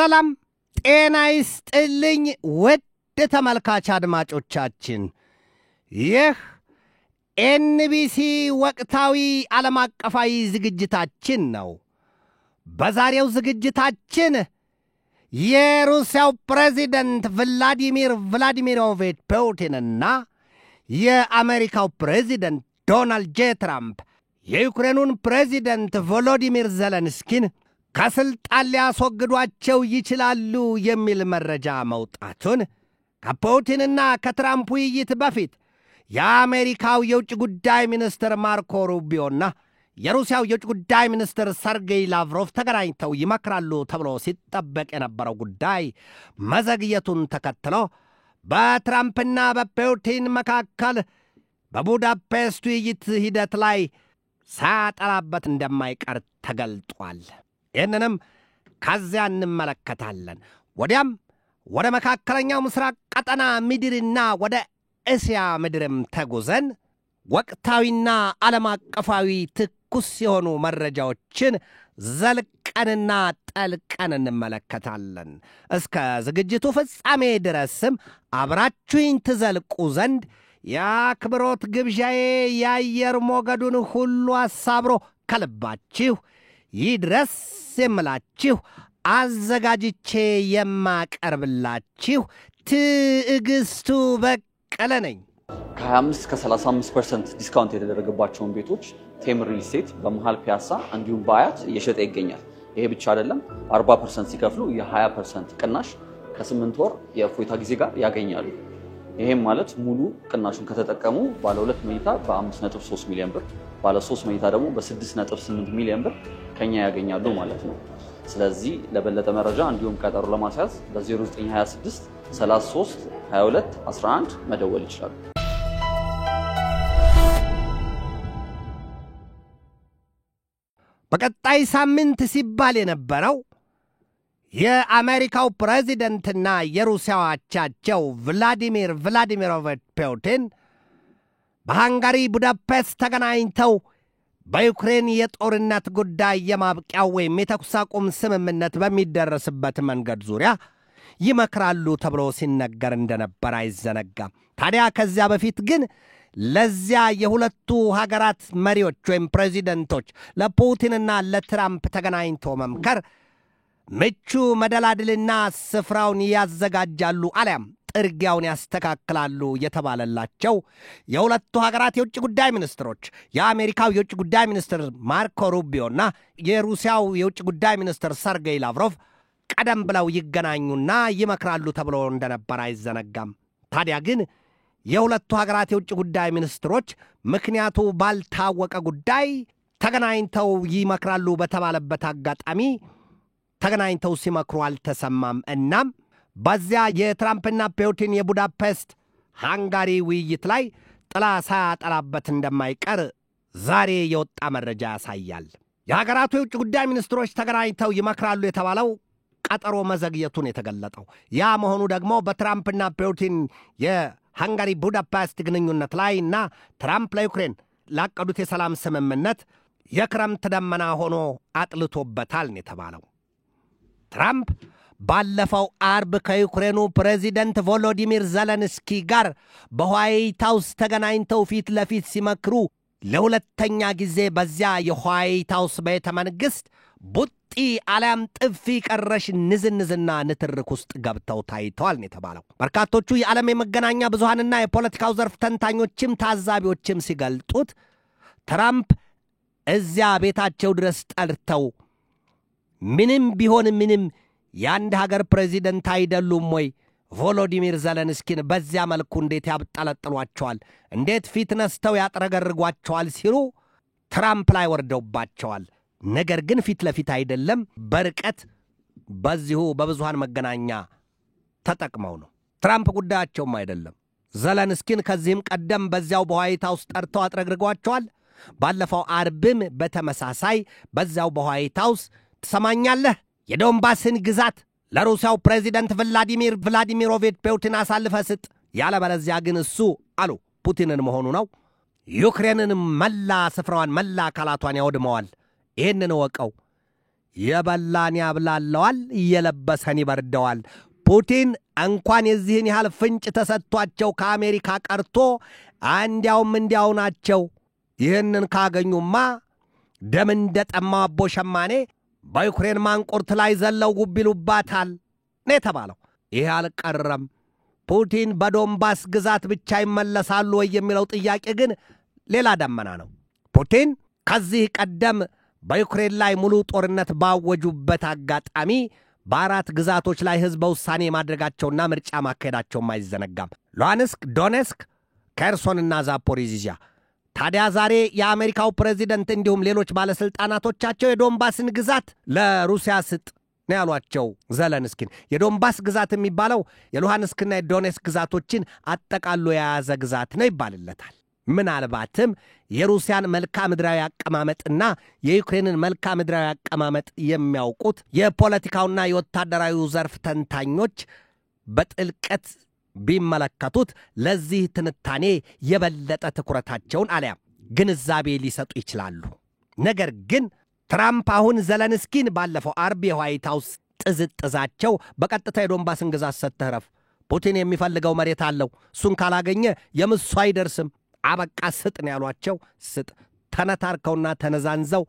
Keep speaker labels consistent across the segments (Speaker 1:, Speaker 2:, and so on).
Speaker 1: ሰላም ጤና ይስጥልኝ ውድ ተመልካች አድማጮቻችን ይህ ኤንቢሲ ወቅታዊ ዓለም አቀፋዊ ዝግጅታችን ነው። በዛሬው ዝግጅታችን የሩሲያው ፕሬዝዳንት ቭላዲሚር ቭላዲሚሮቪች ፑቲንና የአሜሪካው ፕሬዝዳንት ዶናልድ ጄ ትራምፕ የዩክሬኑን ፕሬዝዳንት ቮሎዲሚር ዜሌንስኪን ከስልጣን ሊያስወግዷቸው ይችላሉ የሚል መረጃ መውጣቱን ከፑቲንና ከትራምፕ ውይይት በፊት የአሜሪካው የውጭ ጉዳይ ሚኒስትር ማርኮ ሩቢዮና የሩሲያው የውጭ ጉዳይ ሚኒስትር ሰርጌይ ላቭሮቭ ተገናኝተው ይመክራሉ ተብሎ ሲጠበቅ የነበረው ጉዳይ መዘግየቱን ተከትሎ በትራምፕና በፑቲን መካከል በቡዳፔስት ውይይት ሂደት ላይ ሳያጠላበት እንደማይቀር ተገልጧል። ይህንንም ከዚያ እንመለከታለን። ወዲያም ወደ መካከለኛው ምስራቅ ቀጠና ምድርና ወደ እስያ ምድርም ተጉዘን ወቅታዊና ዓለም አቀፋዊ ትኩስ የሆኑ መረጃዎችን ዘልቀንና ጠልቀን እንመለከታለን። እስከ ዝግጅቱ ፍጻሜ ድረስም አብራችሁኝ ትዘልቁ ዘንድ የአክብሮት ግብዣዬ የአየር ሞገዱን ሁሉ አሳብሮ ከልባችሁ ይድረስ የምላችሁ አዘጋጅቼ የማቀርብላችሁ ትዕግስቱ በቀለ ነኝ።
Speaker 2: ከ25 እስከ 35% ዲስካውንት የተደረገባቸውን ቤቶች ቴምር ሪል ስቴት በመሃል ፒያሳ እንዲሁም በአያት እየሸጠ ይገኛል። ይሄ ብቻ አይደለም፣ 40% ሲከፍሉ የ20% ቅናሽ ከ8 ወር የእፎይታ ጊዜ ጋር ያገኛሉ። ይሄም ማለት ሙሉ ቅናሹን ከተጠቀሙ ባለ 2 መኝታ በ5.3 ሚሊዮን ብር፣ ባለ 3 መኝታ ደግሞ በ6.8 ሚሊዮን ብር ከኛ ያገኛሉ ማለት ነው። ስለዚህ ለበለጠ መረጃ እንዲሁም ቀጠሮ ለማስያዝ በ0926 33 22 11 መደወል ይችላሉ።
Speaker 1: በቀጣይ ሳምንት ሲባል የነበረው የአሜሪካው ፕሬዝዳንትና የሩሲያው አቻቸው ቭላዲሚር ቭላዲሚሮቪች ፑቲን በሃንጋሪ ቡዳፔስት ተገናኝተው በዩክሬን የጦርነት ጉዳይ የማብቂያው ወይም የተኩስ አቁም ስምምነት በሚደረስበት መንገድ ዙሪያ ይመክራሉ ተብሎ ሲነገር እንደነበር አይዘነጋም። ታዲያ ከዚያ በፊት ግን ለዚያ የሁለቱ ሀገራት መሪዎች ወይም ፕሬዚደንቶች ለፑቲንና ለትራምፕ ተገናኝቶ መምከር ምቹ መደላድልና ስፍራውን ያዘጋጃሉ አሊያም ጥርጊያውን ያስተካክላሉ የተባለላቸው የሁለቱ ሀገራት የውጭ ጉዳይ ሚኒስትሮች የአሜሪካው የውጭ ጉዳይ ሚኒስትር ማርኮ ሩቢዮና የሩሲያው የውጭ ጉዳይ ሚኒስትር ሰርጌይ ላቭሮቭ ቀደም ብለው ይገናኙና ይመክራሉ ተብሎ እንደነበር አይዘነጋም። ታዲያ ግን የሁለቱ ሀገራት የውጭ ጉዳይ ሚኒስትሮች ምክንያቱ ባልታወቀ ጉዳይ ተገናኝተው ይመክራሉ በተባለበት አጋጣሚ ተገናኝተው ሲመክሩ አልተሰማም። እናም በዚያ የትራምፕና ፑቲን የቡዳፔስት ሃንጋሪ ውይይት ላይ ጥላ ሳያጠላበት እንደማይቀር ዛሬ የወጣ መረጃ ያሳያል። የሀገራቱ የውጭ ጉዳይ ሚኒስትሮች ተገናኝተው ይመክራሉ የተባለው ቀጠሮ መዘግየቱን የተገለጠው ያ መሆኑ ደግሞ በትራምፕና ፑቲን የሃንጋሪ ቡዳፔስት ግንኙነት ላይ እና ትራምፕ ለዩክሬን ላቀዱት የሰላም ስምምነት የክረምት ደመና ሆኖ አጥልቶበታል ነው የተባለው። ትራምፕ ባለፈው አርብ ከዩክሬኑ ፕሬዝዳንት ቮሎዲሚር ዜሌንስኪ ጋር በዋይት ሃውስ ተገናኝተው ፊት ለፊት ሲመክሩ ለሁለተኛ ጊዜ በዚያ የዋይት ሃውስ ቤተ መንግሥት ቡጢ አሊያም ጥፊ ቀረሽ ንዝንዝና ንትርክ ውስጥ ገብተው ታይተዋል ነው የተባለው። በርካቶቹ የዓለም የመገናኛ ብዙሃንና የፖለቲካው ዘርፍ ተንታኞችም ታዛቢዎችም ሲገልጡት ትራምፕ እዚያ ቤታቸው ድረስ ጠርተው ምንም ቢሆን ምንም የአንድ ሀገር ፕሬዚደንት አይደሉም ወይ? ቮሎዲሚር ዜሌንስኪን በዚያ መልኩ እንዴት ያብጠለጥሏቸዋል? እንዴት ፊት ነስተው ያጥረገርጓቸዋል? ሲሉ ትራምፕ ላይ ወርደውባቸዋል። ነገር ግን ፊት ለፊት አይደለም፣ በርቀት በዚሁ በብዙሃን መገናኛ ተጠቅመው ነው። ትራምፕ ጉዳያቸውም አይደለም። ዜሌንስኪን ከዚህም ቀደም በዚያው በዋይት ሃውስ ጠርተው አጥረግርጓቸዋል። ባለፈው አርብም በተመሳሳይ በዚያው በዋይት ሃውስ ትሰማኛለህ፣ የዶንባስን ግዛት ለሩሲያው ፕሬዝዳንት ቭላዲሚር ቭላዲሚሮቪች ፑቲን አሳልፈ ስጥ፣ ያለበለዚያ ግን እሱ አሉ ፑቲንን መሆኑ ነው ዩክሬንን መላ ስፍራዋን መላ አካላቷን ያወድመዋል። ይህንን ወቀው የበላን ያብላለዋል፣ የለበሰን ይበርደዋል። ፑቲን እንኳን የዚህን ያህል ፍንጭ ተሰጥቷቸው ከአሜሪካ ቀርቶ እንዲያው ናቸው። ይህንን ካገኙማ ደም እንደጠማው አቦ ሸማኔ በዩክሬን ማንቁርት ላይ ዘለው ጉቢሉባታል ነው የተባለው። ይህ አልቀረም። ፑቲን በዶንባስ ግዛት ብቻ ይመለሳሉ ወይ የሚለው ጥያቄ ግን ሌላ ደመና ነው። ፑቲን ከዚህ ቀደም በዩክሬን ላይ ሙሉ ጦርነት ባወጁበት አጋጣሚ በአራት ግዛቶች ላይ ህዝበ ውሳኔ ማድረጋቸውና ምርጫ ማካሄዳቸው አይዘነጋም። ሉሃንስክ፣ ዶኔስክ፣ ኬርሶንና ዛፖሪዥያ። ታዲያ ዛሬ የአሜሪካው ፕሬዚደንት እንዲሁም ሌሎች ባለስልጣናቶቻቸው የዶንባስን ግዛት ለሩሲያ ስጥ ነው ያሏቸው ዘለንስኪን። የዶንባስ ግዛት የሚባለው የሉሃንስክና የዶኔስክ ግዛቶችን አጠቃሎ የያዘ ግዛት ነው ይባልለታል። ምናልባትም የሩሲያን መልክዓ ምድራዊ አቀማመጥና የዩክሬንን መልክዓ ምድራዊ አቀማመጥ የሚያውቁት የፖለቲካውና የወታደራዊ ዘርፍ ተንታኞች በጥልቀት ቢመለከቱት ለዚህ ትንታኔ የበለጠ ትኩረታቸውን አለያም ግንዛቤ ሊሰጡ ይችላሉ። ነገር ግን ትራምፕ አሁን ዘለንስኪን ባለፈው አርብ የዋይት ሃውስ ጥዝጥዛቸው በቀጥታ የዶንባስን ግዛት ሰጥተህ ፑቲን የሚፈልገው መሬት አለው፣ እሱን ካላገኘ የምሱ አይደርስም፣ አበቃ ስጥ ነው ያሏቸው። ስጥ ተነታርከውና ተነዛንዘው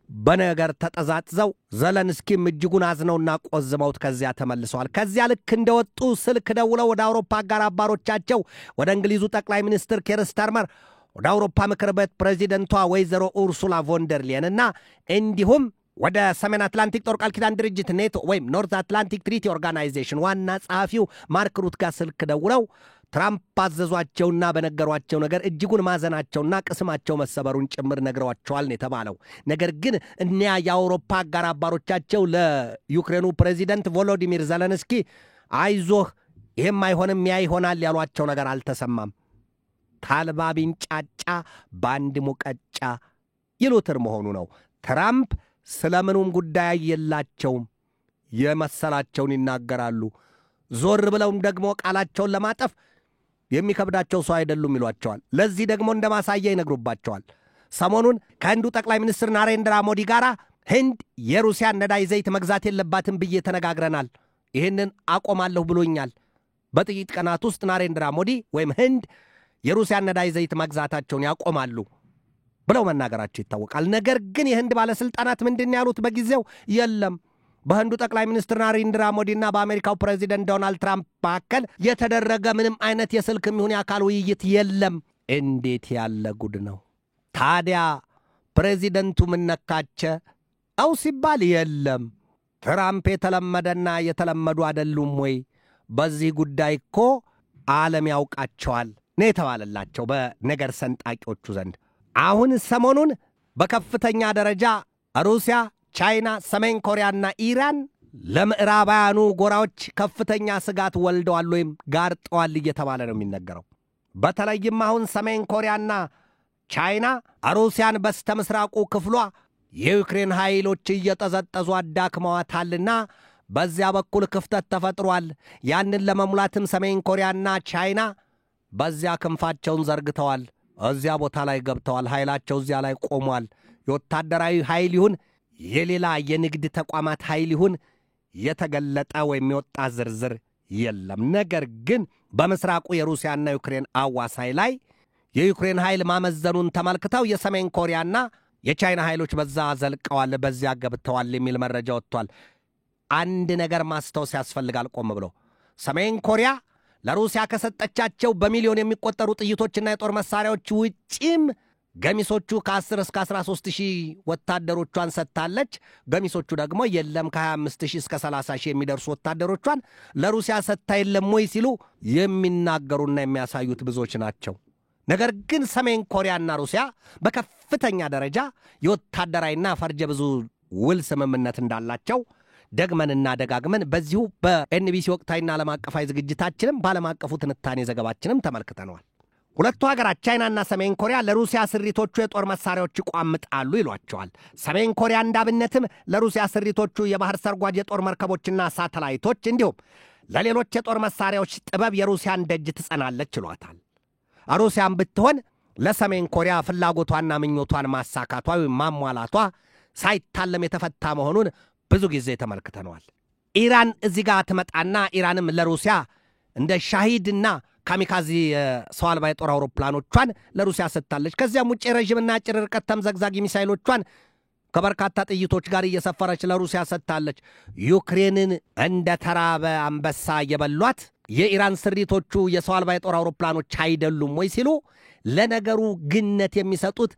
Speaker 1: በነገር ተጠዛጥዘው ዘለንስኪም እጅጉን አዝነውና ቆዝመውት ከዚያ ተመልሰዋል። ከዚያ ልክ እንደወጡ ስልክ ደውለው ወደ አውሮፓ አጋር አባሮቻቸው ወደ እንግሊዙ ጠቅላይ ሚኒስትር ኬር ስታርመር፣ ወደ አውሮፓ ምክር ቤት ፕሬዚደንቷ ወይዘሮ ኡርሱላ ቮንደርሊየንና እንዲሁም ወደ ሰሜን አትላንቲክ ጦር ቃል ኪዳን ድርጅት ኔቶ ወይም ኖርዝ አትላንቲክ ትሪቲ ኦርጋናይዜሽን ዋና ጸሐፊው ማርክ ሩት ጋር ስልክ ደውለው ትራምፕ አዘዟቸውና በነገሯቸው ነገር እጅጉን ማዘናቸውና ቅስማቸው መሰበሩን ጭምር ነግረዋቸዋል ነው የተባለው። ነገር ግን እኒያ የአውሮፓ አጋር አባሮቻቸው ለዩክሬኑ ፕሬዚደንት ቮሎዲሚር ዘለንስኪ አይዞህ ይህም አይሆንም ያ ይሆናል ያሏቸው ነገር አልተሰማም። ታልባ ቢንጫጫ በአንድ ሙቀጫ ይሉትር መሆኑ ነው። ትራምፕ ስለምኑም ጉዳይ የላቸውም፣ የመሰላቸውን ይናገራሉ። ዞር ብለውም ደግሞ ቃላቸውን ለማጠፍ የሚከብዳቸው ሰው አይደሉም ይሏቸዋል። ለዚህ ደግሞ እንደማሳያ ይነግሩባቸዋል። ሰሞኑን ከህንዱ ጠቅላይ ሚኒስትር ናሬንድራ ሞዲ ጋር ህንድ የሩሲያን ነዳጅ ዘይት መግዛት የለባትም ብዬ ተነጋግረናል፣ ይህንን አቆማለሁ ብሎኛል። በጥቂት ቀናት ውስጥ ናሬንድራ ሞዲ ወይም ህንድ የሩሲያን ነዳጅ ዘይት መግዛታቸውን ያቆማሉ ብለው መናገራቸው ይታወቃል። ነገር ግን የህንድ ባለሥልጣናት ምንድን ያሉት በጊዜው የለም በህንዱ ጠቅላይ ሚኒስትር ናሬንድራ ሞዲና በአሜሪካው ፕሬዚደንት ዶናልድ ትራምፕ መካከል የተደረገ ምንም አይነት የስልክም ይሁን የአካል ውይይት የለም። እንዴት ያለ ጉድ ነው! ታዲያ ፕሬዚደንቱ ምን ነካቸ አው ሲባል የለም ትራምፕ የተለመደና የተለመዱ አይደሉም ወይ? በዚህ ጉዳይ እኮ ዓለም ያውቃቸዋል ነው የተባለላቸው በነገር ሰንጣቂዎቹ ዘንድ። አሁን ሰሞኑን በከፍተኛ ደረጃ ሩሲያ፣ ቻይና፣ ሰሜን ኮሪያና ኢራን ለምዕራባውያኑ ጎራዎች ከፍተኛ ስጋት ወልደዋል ወይም ጋርጠዋል እየተባለ ነው የሚነገረው። በተለይም አሁን ሰሜን ኮሪያና ቻይና ሩሲያን በስተምስራቁ ክፍሏ የዩክሬን ኃይሎች እየጠዘጠዙ አዳክመዋታልና በዚያ በኩል ክፍተት ተፈጥሯል። ያንን ለመሙላትም ሰሜን ኮሪያና ቻይና በዚያ ክንፋቸውን ዘርግተዋል። እዚያ ቦታ ላይ ገብተዋል። ኃይላቸው እዚያ ላይ ቆሟል። የወታደራዊ ኃይል ይሁን የሌላ የንግድ ተቋማት ኃይል ይሁን የተገለጠ ወይም የወጣ ዝርዝር የለም። ነገር ግን በምስራቁ የሩሲያና ዩክሬን አዋሳኝ ላይ የዩክሬን ኃይል ማመዘኑን ተመልክተው የሰሜን ኮሪያና የቻይና ኃይሎች በዛ ዘልቀዋል፣ በዚያ ገብተዋል የሚል መረጃ ወጥቷል። አንድ ነገር ማስተዋወስ ያስፈልጋል ቆም ብሎ። ሰሜን ኮሪያ ለሩሲያ ከሰጠቻቸው በሚሊዮን የሚቆጠሩ ጥይቶችና የጦር መሳሪያዎች ውጪም ገሚሶቹ ከ10 እስከ 13 ሺህ ወታደሮቿን ሰጥታለች። ገሚሶቹ ደግሞ የለም ከ25 ሺህ እስከ 30 ሺህ የሚደርሱ ወታደሮቿን ለሩሲያ ሰጥታ የለም ወይ ሲሉ የሚናገሩና የሚያሳዩት ብዙዎች ናቸው። ነገር ግን ሰሜን ኮሪያና ሩሲያ በከፍተኛ ደረጃ የወታደራዊና ፈርጀ ብዙ ውል ስምምነት እንዳላቸው ደግመንና ደጋግመን በዚሁ በኤንቢሲ ወቅታዊና ዓለም አቀፋዊ ዝግጅታችንም በዓለም አቀፉ ትንታኔ ዘገባችንም ተመልክተነዋል። ሁለቱ ሀገራት ቻይናና ሰሜን ኮሪያ ለሩሲያ ስሪቶቹ የጦር መሳሪያዎች ይቋምጣሉ ይሏቸዋል። ሰሜን ኮሪያ እንዳብነትም ለሩሲያ ስሪቶቹ የባህር ሰርጓጅ የጦር መርከቦችና ሳተላይቶች እንዲሁም ለሌሎች የጦር መሳሪያዎች ጥበብ የሩሲያን ደጅ ትጸናለች ይሏታል። ሩሲያን ብትሆን ለሰሜን ኮሪያ ፍላጎቷና ምኞቷን ማሳካቷ ወይም ማሟላቷ ሳይታለም የተፈታ መሆኑን ብዙ ጊዜ ተመልክተናል። ኢራን እዚህ ጋር ትመጣና ኢራንም ለሩሲያ እንደ ሻሂድና ካሚካዚ ሰው አልባ የጦር አውሮፕላኖቿን ለሩሲያ ሰጥታለች። ከዚያም ውጭ ረዥምና አጭር ርቀት ተምዘግዛጊ ሚሳይሎቿን ከበርካታ ጥይቶች ጋር እየሰፈረች ለሩሲያ ሰጥታለች። ዩክሬንን እንደ ተራበ አንበሳ የበሏት የኢራን ስሪቶቹ የሰው አልባ የጦር አውሮፕላኖች አይደሉም ወይ ሲሉ ለነገሩ ግነት የሚሰጡት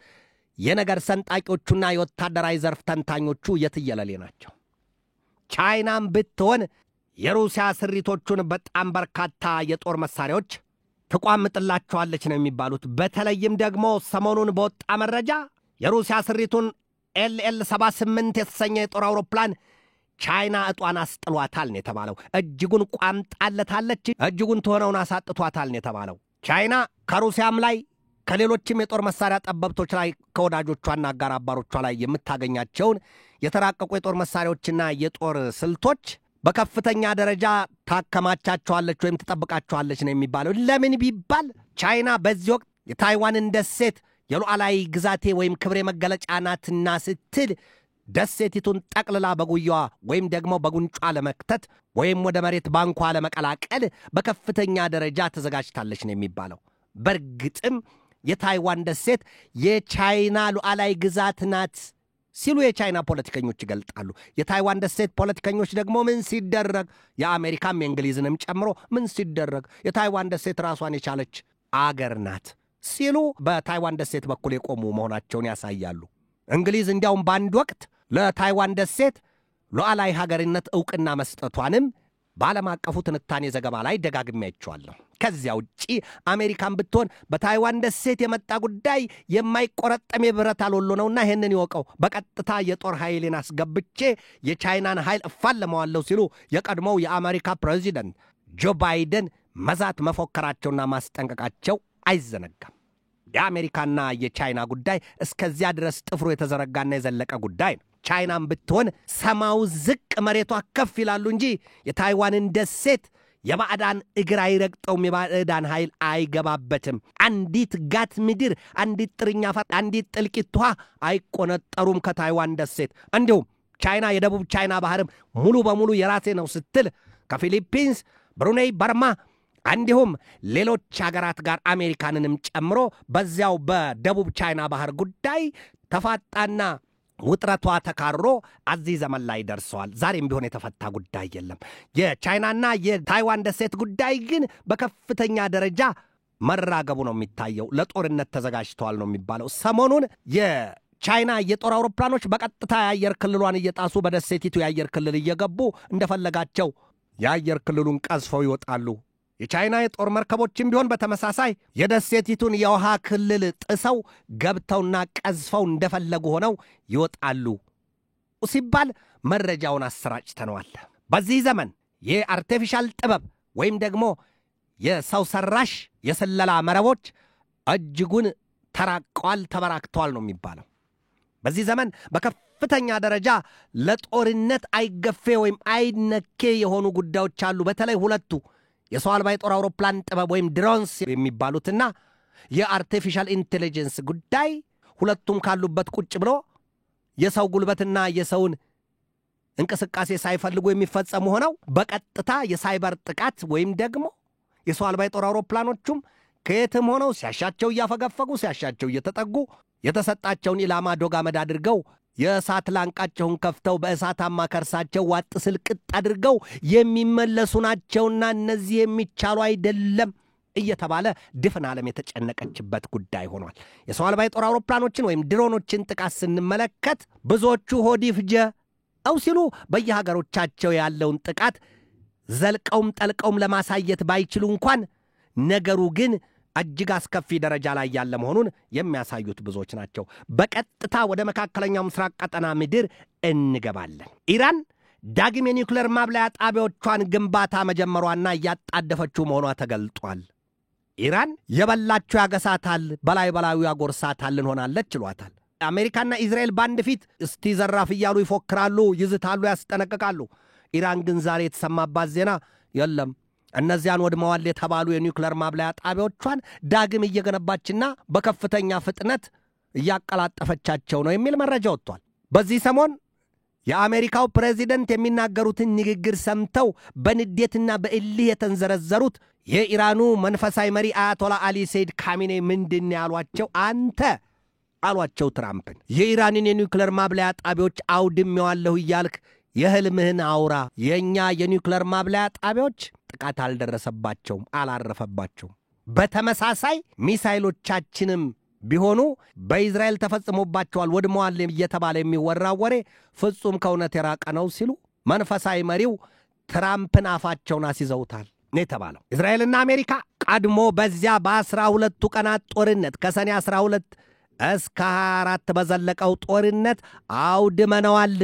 Speaker 1: የነገር ሰንጣቂዎቹና የወታደራዊ ዘርፍ ተንታኞቹ የትየለሌ ናቸው። ቻይናም ብትሆን የሩሲያ ስሪቶቹን በጣም በርካታ የጦር መሳሪያዎች ትቋምጥላቸዋለች ነው የሚባሉት። በተለይም ደግሞ ሰሞኑን በወጣ መረጃ የሩሲያ ስሪቱን LL-78 የተሰኘ የጦር አውሮፕላን ቻይና እጧን አስጥሏታል ነው የተባለው። እጅጉን ቋምጣለታለች፣ እጅጉን ትሆነውን አሳጥቷታል ነው የተባለው። ቻይና ከሩሲያም ላይ ከሌሎችም የጦር መሳሪያ ጠበብቶች ላይ ከወዳጆቿና አጋር አባሮቿ ላይ የምታገኛቸውን የተራቀቁ የጦር መሳሪያዎችና የጦር ስልቶች በከፍተኛ ደረጃ ታከማቻቸዋለች ወይም ትጠብቃቸዋለች ነው የሚባለው። ለምን ቢባል ቻይና በዚህ ወቅት የታይዋንን ደሴት የሉዓላዊ ግዛቴ ወይም ክብሬ መገለጫ ናትና ስትል ደሴቲቱን ጠቅልላ በጉያዋ ወይም ደግሞ በጉንጯ ለመክተት ወይም ወደ መሬት ባንኳ ለመቀላቀል በከፍተኛ ደረጃ ተዘጋጅታለች ነው የሚባለው። በርግጥም የታይዋን ደሴት የቻይና ሉዓላዊ ግዛት ናት ሲሉ የቻይና ፖለቲከኞች ይገልጣሉ። የታይዋን ደሴት ፖለቲከኞች ደግሞ ምን ሲደረግ የአሜሪካም የእንግሊዝንም ጨምሮ ምን ሲደረግ የታይዋን ደሴት ራሷን የቻለች አገር ናት ሲሉ በታይዋን ደሴት በኩል የቆሙ መሆናቸውን ያሳያሉ። እንግሊዝ እንዲያውም በአንድ ወቅት ለታይዋን ደሴት ሉዓላዊ ሀገርነት ዕውቅና መስጠቷንም በዓለም አቀፉ ትንታኔ ዘገባ ላይ ደጋግሜ አይቼዋለሁ። ከዚያ ውጪ አሜሪካን ብትሆን በታይዋን ደሴት የመጣ ጉዳይ የማይቆረጠም የብረት አልወሎ ነውና ይህንን ይወቀው፣ በቀጥታ የጦር ኃይሌን አስገብቼ የቻይናን ኃይል እፋለመዋለሁ ሲሉ የቀድሞው የአሜሪካ ፕሬዚደንት ጆ ባይደን መዛት መፎከራቸውና ማስጠንቀቃቸው አይዘነጋም። የአሜሪካና የቻይና ጉዳይ እስከዚያ ድረስ ጥፍሩ የተዘረጋና የዘለቀ ጉዳይ ነው። ቻይናም ብትሆን ሰማው ዝቅ መሬቷ ከፍ ይላሉ እንጂ የታይዋንን ደሴት የባዕዳን እግር አይረግጠውም፣ የባዕዳን ኃይል አይገባበትም። አንዲት ጋት ምድር፣ አንዲት ጥርኛ ፈር፣ አንዲት ጥልቂት ውሃ አይቆነጠሩም ከታይዋን ደሴት። እንዲሁም ቻይና የደቡብ ቻይና ባህርም ሙሉ በሙሉ የራሴ ነው ስትል ከፊሊፒንስ፣ ብሩኔይ፣ በርማ እንዲሁም ሌሎች ሀገራት ጋር አሜሪካንንም ጨምሮ በዚያው በደቡብ ቻይና ባህር ጉዳይ ተፋጣና ውጥረቷ ተካሮ አዚህ ዘመን ላይ ደርሰዋል። ዛሬም ቢሆን የተፈታ ጉዳይ የለም። የቻይናና የታይዋን ደሴት ጉዳይ ግን በከፍተኛ ደረጃ መራገቡ ነው የሚታየው። ለጦርነት ተዘጋጅተዋል ነው የሚባለው። ሰሞኑን የቻይና የጦር አውሮፕላኖች በቀጥታ የአየር ክልሏን እየጣሱ በደሴቲቱ የአየር ክልል እየገቡ እንደፈለጋቸው የአየር ክልሉን ቀዝፈው ይወጣሉ። የቻይና የጦር መርከቦችም ቢሆን በተመሳሳይ የደሴቲቱን የውሃ ክልል ጥሰው ገብተውና ቀዝፈው እንደፈለጉ ሆነው ይወጣሉ ሲባል መረጃውን አሰራጭተነዋል። በዚህ ዘመን የአርቲፊሻል ጥበብ ወይም ደግሞ የሰው ሰራሽ የስለላ መረቦች እጅጉን ተራቀዋል፣ ተበራክተዋል ነው የሚባለው። በዚህ ዘመን በከፍተኛ ደረጃ ለጦርነት አይገፌ ወይም አይነኬ የሆኑ ጉዳዮች አሉ። በተለይ ሁለቱ የሰው አልባ የጦር አውሮፕላን ጥበብ ወይም ድሮንስ የሚባሉትና የአርቲፊሻል ኢንቴሊጀንስ ጉዳይ ሁለቱም ካሉበት ቁጭ ብሎ የሰው ጉልበትና የሰውን እንቅስቃሴ ሳይፈልጉ የሚፈጸሙ ሆነው በቀጥታ የሳይበር ጥቃት ወይም ደግሞ የሰው አልባ የጦር አውሮፕላኖቹም ከየትም ሆነው ሲያሻቸው እያፈገፈጉ ሲያሻቸው እየተጠጉ የተሰጣቸውን ኢላማ ዶጋመድ አድርገው የእሳት ላንቃቸውን ከፍተው በእሳታማ ከርሳቸው ዋጥ ስልቅጥ አድርገው የሚመለሱ ናቸውና እነዚህ የሚቻሉ አይደለም እየተባለ ድፍን ዓለም የተጨነቀችበት ጉዳይ ሆኗል። የሰው አልባ የጦር አውሮፕላኖችን ወይም ድሮኖችን ጥቃት ስንመለከት ብዙዎቹ ሆዲ ፍጀው ሲሉ በየሀገሮቻቸው ያለውን ጥቃት ዘልቀውም ጠልቀውም ለማሳየት ባይችሉ እንኳን ነገሩ ግን እጅግ አስከፊ ደረጃ ላይ ያለ መሆኑን የሚያሳዩት ብዙዎች ናቸው። በቀጥታ ወደ መካከለኛው ምስራቅ ቀጠና ምድር እንገባለን። ኢራን ዳግም የኒውክሌር ማብላያ ጣቢያዎቿን ግንባታ መጀመሯና እያጣደፈችው መሆኗ ተገልጧል። ኢራን የበላቸው ያገሳታል፣ በላዩ ያጎርሳታል እንሆናለች ይሏታል። አሜሪካና እስራኤል ባንድ ፊት እስቲ ዘራፍ እያሉ ይፎክራሉ፣ ይዝታሉ፣ ያስጠነቅቃሉ። ኢራን ግን ዛሬ የተሰማባት ዜና የለም እነዚያን ወድመዋል የተባሉ የኒውክሌር ማብላያ ጣቢያዎቿን ዳግም እየገነባችና በከፍተኛ ፍጥነት እያቀላጠፈቻቸው ነው የሚል መረጃ ወጥቷል። በዚህ ሰሞን የአሜሪካው ፕሬዚደንት የሚናገሩትን ንግግር ሰምተው በንዴትና በእልህ የተንዘረዘሩት የኢራኑ መንፈሳዊ መሪ አያቶላ አሊ ሰይድ ካሚኔ ምንድን ያሏቸው? አንተ አሏቸው ትራምፕን የኢራንን የኒውክሌር ማብለያ ጣቢያዎች አውድሜዋለሁ እያልክ የህልምህን አውራ። የኛ የኒውክሌር ማብለያ ጣቢያዎች ጥቃት አልደረሰባቸውም፣ አላረፈባቸውም። በተመሳሳይ ሚሳይሎቻችንም ቢሆኑ በእስራኤል ተፈጽሞባቸዋል፣ ወድመዋል እየተባለ የሚወራው ወሬ ፍጹም ከእውነት የራቀ ነው ሲሉ መንፈሳዊ መሪው ትራምፕን አፋቸውን አስይዘውታል ነው የተባለው። እስራኤልና አሜሪካ ቀድሞ በዚያ በ12ቱ ቀናት ጦርነት ከሰኔ 12 እስከ 24 በዘለቀው ጦርነት አውድመነዋል።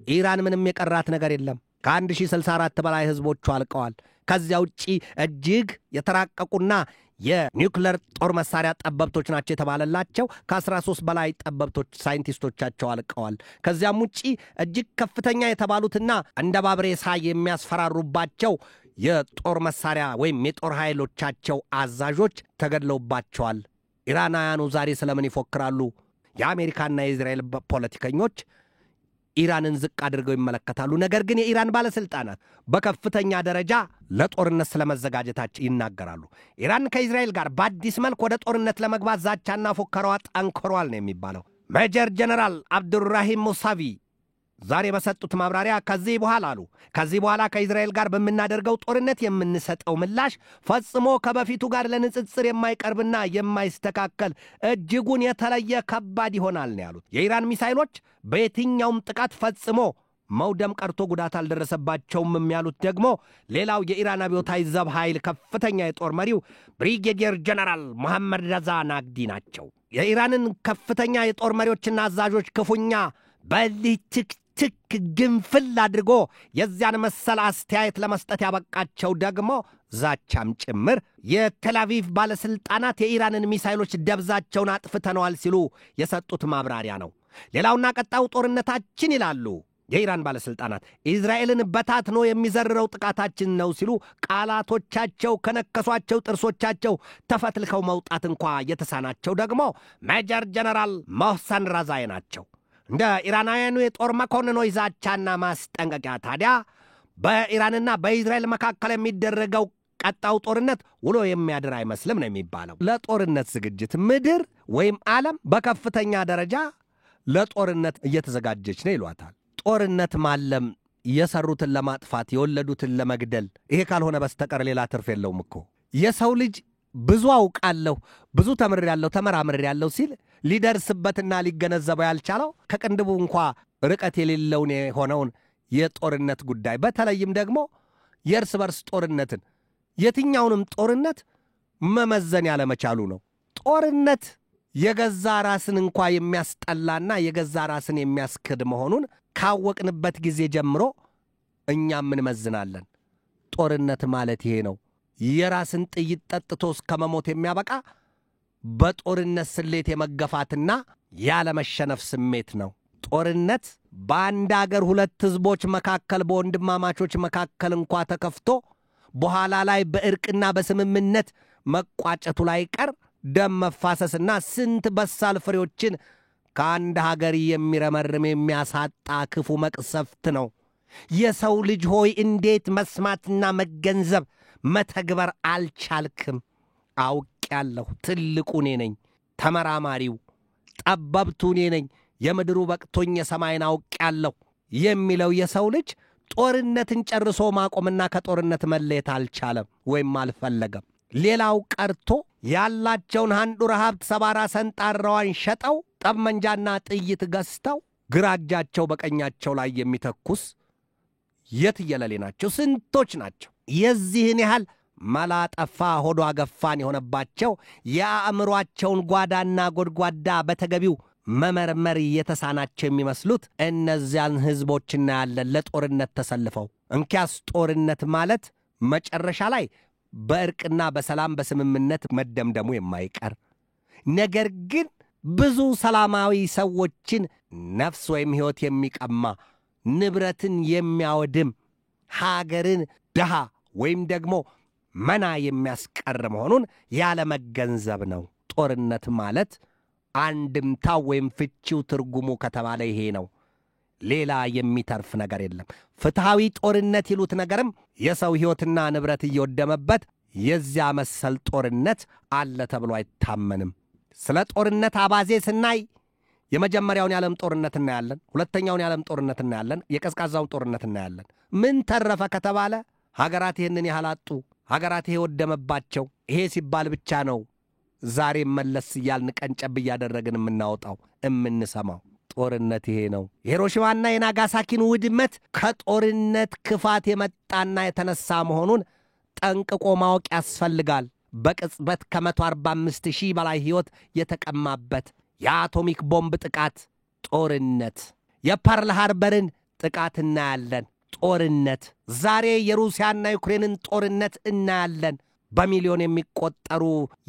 Speaker 1: ኢራን ምንም የቀራት ነገር የለም። ከ1064 በላይ ህዝቦቹ አልቀዋል። ከዚያ ውጪ እጅግ የተራቀቁና የኒውክሌር ጦር መሳሪያ ጠበብቶች ናቸው የተባለላቸው ከ13 በላይ ጠበብቶች ሳይንቲስቶቻቸው አልቀዋል። ከዚያም ውጪ እጅግ ከፍተኛ የተባሉትና እንደ ባብሬሳ የሚያስፈራሩባቸው የጦር መሳሪያ ወይም የጦር ኃይሎቻቸው አዛዦች ተገድለውባቸዋል። ኢራናውያኑ ዛሬ ስለምን ይፎክራሉ? የአሜሪካና የእስራኤል ፖለቲከኞች ኢራንን ዝቅ አድርገው ይመለከታሉ። ነገር ግን የኢራን ባለስልጣናት በከፍተኛ ደረጃ ለጦርነት ስለመዘጋጀታቸው ይናገራሉ። ኢራን ከእስራኤል ጋር በአዲስ መልክ ወደ ጦርነት ለመግባት ዛቻና ፉከራዋ ጠንክሯል ነው የሚባለው። ሜጀር ጀነራል አብዱራሂም ሙሳቪ ዛሬ በሰጡት ማብራሪያ ከዚህ በኋላ ከእስራኤል ጋር በምናደርገው ጦርነት የምንሰጠው ምላሽ ፈጽሞ ከበፊቱ ጋር ለንጽጽር የማይቀርብና የማይስተካከል እጅጉን የተለየ ከባድ ይሆናል ነው ያሉት። የኢራን ሚሳይሎች በየትኛውም ጥቃት ፈጽሞ መውደም ቀርቶ ጉዳት አልደረሰባቸውም ያሉት ደግሞ ሌላው የኢራን አብዮታዊ ዘብ ኃይል ከፍተኛ የጦር መሪው ብሪጌዲየር ጀነራል መሐመድ ረዛ ናግዲ ናቸው። የኢራንን ከፍተኛ የጦር መሪዎችና አዛዦች ክፉኛ በልህ ትክ ግንፍል አድርጎ የዚያን መሰል አስተያየት ለመስጠት ያበቃቸው ደግሞ ዛቻም ጭምር የቴልአቪቭ ባለስልጣናት የኢራንን ሚሳይሎች ደብዛቸውን አጥፍተነዋል ሲሉ የሰጡት ማብራሪያ ነው። ሌላውና ቀጣዩ ጦርነታችን ይላሉ የኢራን ባለስልጣናት እስራኤልን በታትኖ የሚዘርረው ጥቃታችን ነው ሲሉ ቃላቶቻቸው ከነከሷቸው ጥርሶቻቸው ተፈትልከው መውጣት እንኳ የተሳናቸው ደግሞ ሜጀር ጀነራል ሞህሰን ረዛይ ናቸው። እንደ ኢራናውያኑ የጦር መኮንኖች ዛቻና ማስጠንቀቂያ ታዲያ በኢራንና በእስራኤል መካከል የሚደረገው ቀጣው ጦርነት ውሎ የሚያድር አይመስልም ነው የሚባለው። ለጦርነት ዝግጅት ምድር ወይም ዓለም በከፍተኛ ደረጃ ለጦርነት እየተዘጋጀች ነው ይሏታል። ጦርነት ማለም የሰሩትን ለማጥፋት የወለዱትን ለመግደል፣ ይሄ ካልሆነ በስተቀር ሌላ ትርፍ የለውም እኮ። የሰው ልጅ ብዙ አውቃለሁ፣ ብዙ ተመራምሬያለሁ ተመራምሬያለሁ ሲል ሊደርስበትና ሊገነዘበው ያልቻለው ከቅንድቡ እንኳ ርቀት የሌለውን የሆነውን የጦርነት ጉዳይ በተለይም ደግሞ የእርስ በርስ ጦርነትን የትኛውንም ጦርነት መመዘን ያለመቻሉ ነው። ጦርነት የገዛ ራስን እንኳ የሚያስጠላና የገዛ ራስን የሚያስክድ መሆኑን ካወቅንበት ጊዜ ጀምሮ እኛም እንመዝናለን። ጦርነት ማለት ይሄ ነው። የራስን ጥይት ጠጥቶ እስከ መሞት የሚያበቃ በጦርነት ስሌት የመገፋትና ያለመሸነፍ ስሜት ነው። ጦርነት በአንድ አገር ሁለት ህዝቦች መካከል በወንድማማቾች መካከል እንኳ ተከፍቶ በኋላ ላይ በእርቅና በስምምነት መቋጨቱ ላይ ቀር ደም መፋሰስና ስንት በሳል ፍሬዎችን ከአንድ ሀገር የሚረመርም የሚያሳጣ ክፉ መቅሰፍት ነው። የሰው ልጅ ሆይ እንዴት መስማትና መገንዘብ መተግበር አልቻልክም? አውቄያለሁ። ትልቁ እኔ ነኝ፣ ተመራማሪው ጠበብቱ እኔ ነኝ፣ የምድሩ በቅቶኝ የሰማይን አውቄያለሁ የሚለው የሰው ልጅ ጦርነትን ጨርሶ ማቆምና ከጦርነት መለየት አልቻለም ወይም አልፈለገም። ሌላው ቀርቶ ያላቸውን አንዱራ ሀብት ሰባራ ሰንጣራዋን ሸጠው ጠመንጃና ጥይት ገዝተው ግራ እጃቸው በቀኛቸው ላይ የሚተኩስ የትየለሌ ናቸው፣ ስንቶች ናቸው። የዚህን ያህል መላጠፋ ሆዶ አገፋን የሆነባቸው የአእምሮአቸውን ጓዳና ጎድጓዳ በተገቢው መመርመር የተሳናቸው የሚመስሉት እነዚያን ህዝቦችና ያለን ለጦርነት ተሰልፈው እንኪያስ ጦርነት ማለት መጨረሻ ላይ በእርቅና በሰላም በስምምነት መደምደሙ የማይቀር ነገር ግን ብዙ ሰላማዊ ሰዎችን ነፍስ ወይም ሕይወት የሚቀማ ንብረትን የሚያወድም ሀገርን ድሃ ወይም ደግሞ መና የሚያስቀር መሆኑን ያለ መገንዘብ ነው። ጦርነት ማለት አንድምታው ወይም ፍቺው ትርጉሙ ከተባለ ይሄ ነው። ሌላ የሚተርፍ ነገር የለም። ፍትሃዊ ጦርነት ይሉት ነገርም የሰው ሕይወትና ንብረት እየወደመበት የዚያ መሰል ጦርነት አለ ተብሎ አይታመንም። ስለ ጦርነት አባዜ ስናይ የመጀመሪያውን የዓለም ጦርነት እናያለን፣ ሁለተኛውን የዓለም ጦርነት እናያለን፣ የቀዝቃዛውን ጦርነት እናያለን። ምን ተረፈ ከተባለ ሀገራት ይህንን ያህል አጡ፣ ሀገራት ይሄ ወደመባቸው። ይሄ ሲባል ብቻ ነው ዛሬ መለስ እያልን ቀንጨብ እያደረግን የምናወጣው የምንሰማው። ጦርነት ይሄ ነው። የሂሮሺማና የናጋሳኪን ውድመት ከጦርነት ክፋት የመጣና የተነሳ መሆኑን ጠንቅቆ ማወቅ ያስፈልጋል። በቅጽበት ከ145,000 በላይ ሕይወት የተቀማበት የአቶሚክ ቦምብ ጥቃት ጦርነት፣ የፐርል ሃርበርን ጥቃት እናያለን። ጦርነት ዛሬ የሩሲያና ዩክሬንን ጦርነት እናያለን። በሚሊዮን የሚቆጠሩ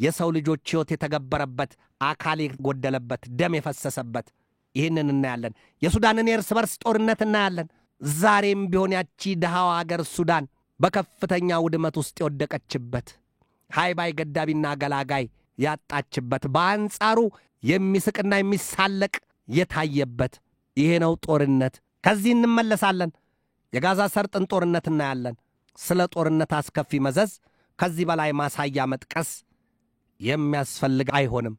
Speaker 1: የሰው ልጆች ሕይወት የተገበረበት፣ አካል የጎደለበት፣ ደም የፈሰሰበት ይህንን እናያለን። የሱዳንን የእርስ በርስ ጦርነት እናያለን። ዛሬም ቢሆን ያቺ ድሃዋ አገር ሱዳን በከፍተኛ ውድመት ውስጥ የወደቀችበት፣ ሃይባይ ገዳቢና ገላጋይ ያጣችበት፣ በአንጻሩ የሚስቅና የሚሳለቅ የታየበት ይሄ ነው ጦርነት። ከዚህ እንመለሳለን። የጋዛ ሰርጥን ጦርነት እናያለን። ስለ ጦርነት አስከፊ መዘዝ ከዚህ በላይ ማሳያ መጥቀስ የሚያስፈልግ አይሆንም።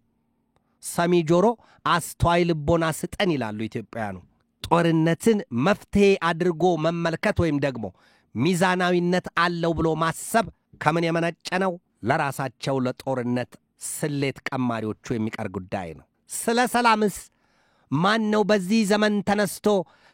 Speaker 1: ሰሚ ጆሮ አስተዋይ ልቦና ስጠን ይላሉ ኢትዮጵያውያኑ። ጦርነትን መፍትሄ አድርጎ መመልከት ወይም ደግሞ ሚዛናዊነት አለው ብሎ ማሰብ ከምን የመነጨ ነው? ለራሳቸው ለጦርነት ስሌት ቀማሪዎቹ የሚቀር ጉዳይ ነው። ስለ ሰላምስ ማን ነው በዚህ ዘመን ተነስቶ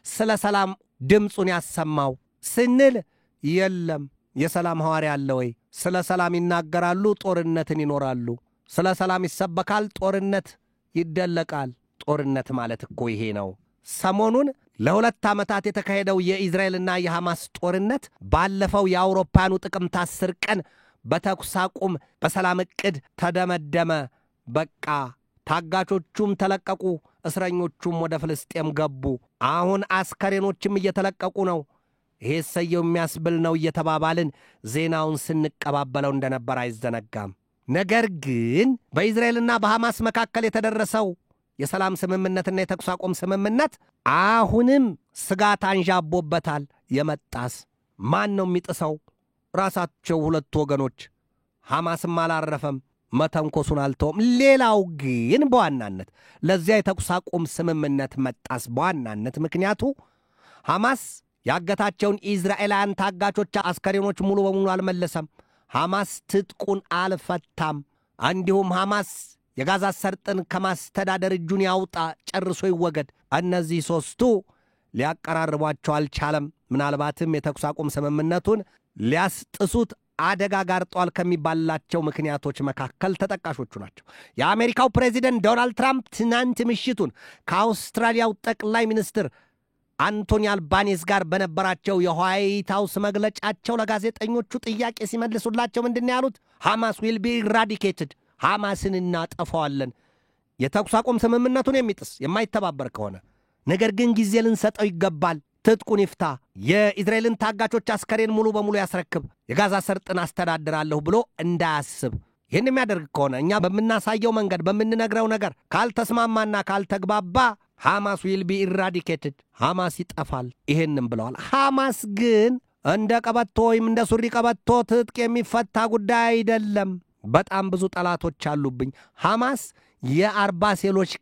Speaker 1: ስለ ሰላም ድምፁን ያሰማው ስንል የለም። የሰላም ሐዋርያ አለ ወይ? ስለ ሰላም ይናገራሉ፣ ጦርነትን ይኖራሉ። ስለ ሰላም ይሰበካል፣ ጦርነት ይደለቃል። ጦርነት ማለት እኮ ይሄ ነው። ሰሞኑን ለ2 ዓመታት የተካሄደው የኢዝራኤልና የሐማስ ጦርነት ባለፈው የአውሮፓውያኑ ጥቅምት 10 ቀን በተኩስ አቁም በሰላም ዕቅድ ተደመደመ። በቃ ታጋቾቹም ተለቀቁ፣ እስረኞቹም ወደ ፍልስጤም ገቡ። አሁን አስከሬኖችም እየተለቀቁ ነው። ይሄ ሰየው የሚያስብል ነው እየተባባልን ዜናውን ስንቀባበለው እንደነበር አይዘነጋም። ነገር ግን በኢዝራኤልና በሐማስ መካከል የተደረሰው የሰላም ስምምነትና የተኩስ አቁም ስምምነት አሁንም ስጋት አንዣቦበታል። የመጣስ ማን ነው የሚጥሰው? ራሳቸው ሁለቱ ወገኖች። ሐማስም አላረፈም፣ መተንኮሱን አልተውም። ሌላው ግን በዋናነት ለዚያ የተኩስ አቁም ስምምነት መጣስ በዋናነት ምክንያቱ ሐማስ ያገታቸውን ኢዝራኤላውያን ታጋቾች አስከሬኖች ሙሉ በሙሉ አልመለሰም። ሐማስ ትጥቁን አልፈታም። እንዲሁም ሐማስ የጋዛ ሰርጥን ከማስተዳደር እጁን ያውጣ፣ ጨርሶ ይወገድ። እነዚህ ሦስቱ ሊያቀራርቧቸው አልቻለም። ምናልባትም የተኩስ አቁም ስምምነቱን ሊያስጥሱት አደጋ ጋርጧል ከሚባላቸው ምክንያቶች መካከል ተጠቃሾቹ ናቸው። የአሜሪካው ፕሬዚደንት ዶናልድ ትራምፕ ትናንት ምሽቱን ከአውስትራሊያው ጠቅላይ ሚኒስትር አንቶኒ አልባኔዝ ጋር በነበራቸው የዋይት ሃውስ መግለጫቸው ለጋዜጠኞቹ ጥያቄ ሲመልሱላቸው ምንድን ያሉት? ሐማስ ዊል ቢ ኢራዲኬትድ፣ ሐማስን እናጠፋዋለን። የተኩስ አቁም ስምምነቱን የሚጥስ የማይተባበር ከሆነ ነገር ግን ጊዜ ልንሰጠው ይገባል። ትጥቁን ይፍታ፣ የኢዝራኤልን ታጋቾች አስከሬን ሙሉ በሙሉ ያስረክብ፣ የጋዛ ሰርጥን አስተዳድራለሁ ብሎ እንዳያስብ። ይህን የሚያደርግ ከሆነ እኛ በምናሳየው መንገድ በምንነግረው ነገር ካልተስማማና ካልተግባባ ሐማስ ዊል ቢ ኢራዲኬትድ፣ ሐማስ ይጠፋል። ይሄንም ብለዋል። ሐማስ ግን እንደ ቀበቶ ወይም እንደ ሱሪ ቀበቶ ትጥቅ የሚፈታ ጉዳይ አይደለም። በጣም ብዙ ጠላቶች አሉብኝ። ሐማስ የ40 ሴሎች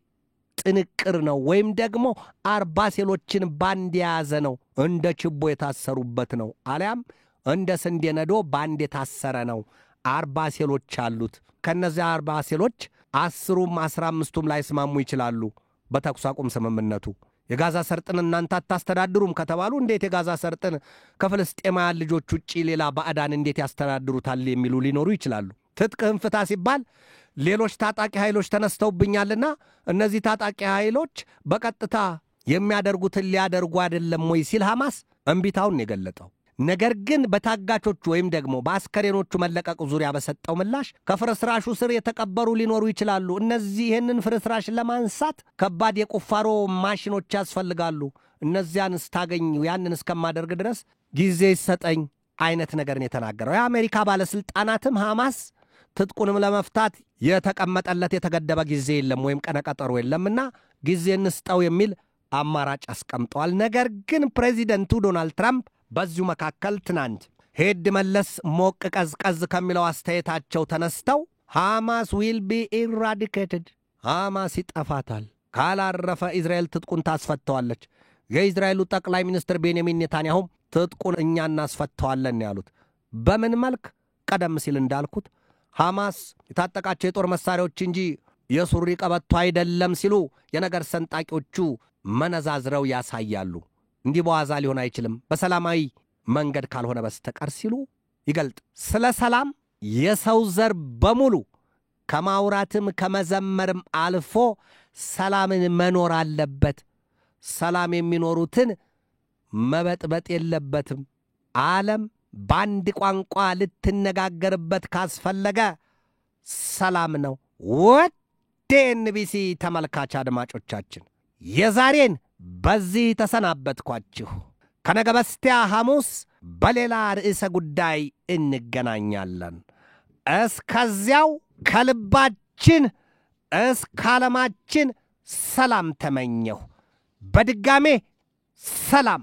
Speaker 1: ጥንቅር ነው፣ ወይም ደግሞ 40 ሴሎችን ባንድ የያዘ ነው። እንደ ችቦ የታሰሩበት ነው፣ አሊያም እንደ ስንዴ ነዶ ባንድ የታሰረ ነው። 40 ሴሎች አሉት። ከነዚያ 40 ሴሎች 10ም 15ቱም ላይ ስማሙ ይችላሉ በተኩስ አቁም ስምምነቱ። የጋዛ ሰርጥን እናንተ አታስተዳድሩም ከተባሉ እንዴት የጋዛ ሰርጥን ከፍልስጤማውያን ልጆች ውጪ ሌላ ባዕዳን እንዴት ያስተዳድሩታል የሚሉ ሊኖሩ ይችላሉ። ትጥቅህን ፍታ ሲባል ሌሎች ታጣቂ ኃይሎች ተነስተውብኛልና እነዚህ ታጣቂ ኃይሎች በቀጥታ የሚያደርጉትን ሊያደርጉ አይደለም ወይ ሲል ሐማስ እምቢታውን የገለጠው። ነገር ግን በታጋቾቹ ወይም ደግሞ በአስከሬኖቹ መለቀቅ ዙሪያ በሰጠው ምላሽ ከፍርስራሹ ስር የተቀበሩ ሊኖሩ ይችላሉ። እነዚህ ይህንን ፍርስራሽ ለማንሳት ከባድ የቁፋሮ ማሽኖች ያስፈልጋሉ። እነዚያን ስታገኝ ያንን እስከማደርግ ድረስ ጊዜ ይሰጠኝ አይነት ነገርን የተናገረው የአሜሪካ ባለስልጣናትም ሐማስ ትጥቁንም ለመፍታት የተቀመጠለት የተገደበ ጊዜ የለም ወይም ቀነቀጠሮ የለምና ጊዜ እንስጠው የሚል አማራጭ አስቀምጠዋል። ነገር ግን ፕሬዚደንቱ ዶናልድ ትራምፕ በዚሁ መካከል ትናንት ሄድ መለስ ሞቅ ቀዝቀዝ ከሚለው አስተያየታቸው ተነስተው ሐማስ ዊል ቢ ኢራዲኬትድ ሐማስ ይጠፋታል፣ ካላረፈ እስራኤል ትጥቁን ታስፈተዋለች። የእስራኤሉ ጠቅላይ ሚኒስትር ቤንያሚን ኔታንያሁም ትጥቁን እኛ እናስፈተዋለን ያሉት በምን መልክ? ቀደም ሲል እንዳልኩት ሐማስ የታጠቃቸው የጦር መሳሪያዎች እንጂ የሱሪ ቀበቶ አይደለም ሲሉ የነገር ሰንጣቂዎቹ መነዛዝረው ያሳያሉ። እንዲህ በዋዛ ሊሆን አይችልም በሰላማዊ መንገድ ካልሆነ በስተቀር ሲሉ ይገልጥ። ስለ ሰላም የሰው ዘር በሙሉ ከማውራትም ከመዘመርም አልፎ ሰላምን መኖር አለበት። ሰላም የሚኖሩትን መበጥበጥ የለበትም። ዓለም በአንድ ቋንቋ ልትነጋገርበት ካስፈለገ ሰላም ነው። ወደ ኤንቢሲ ተመልካች አድማጮቻችን የዛሬን በዚህ ተሰናበትኳችሁ። ከነገ በስቲያ ሐሙስ በሌላ ርዕሰ ጉዳይ እንገናኛለን። እስከዚያው ከልባችን እስከ ዓለማችን ሰላም ተመኘሁ። በድጋሜ ሰላም።